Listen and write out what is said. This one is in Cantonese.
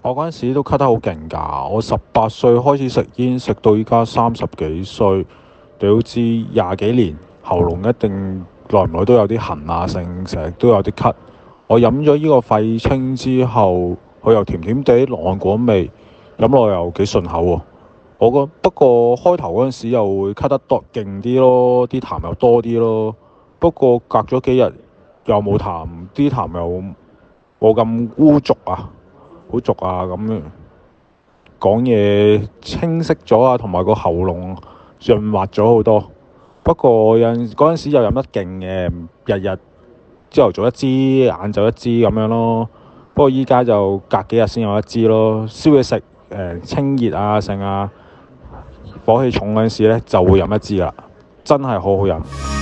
我嗰陣時都咳得好勁㗎，我18歲開始食煙，食到依家30幾歲，你都知20幾年，喉嚨一定耐唔耐都有啲痕啊，成日都有啲咳。我飲咗呢個肺清之後，佢又甜甜地浪果味，飲落又幾順口喎。不過開頭嗰陣時又會咳得多勁啲咯，啲痰又多啲咯。不過隔咗幾日又冇痰，啲痰又冇咁污濁啊，好濁啊咁樣，講嘢清晰咗啊，同埋個喉嚨潤滑咗好多。不過嗰陣時又飲得勁嘅，日日朝頭早一支，晏晝一支咁樣咯。不過依家就隔幾日先有一支咯。燒嘢食清熱啊剩啊，火氣重嗰陣時咧就會飲一支啦，真係好好飲。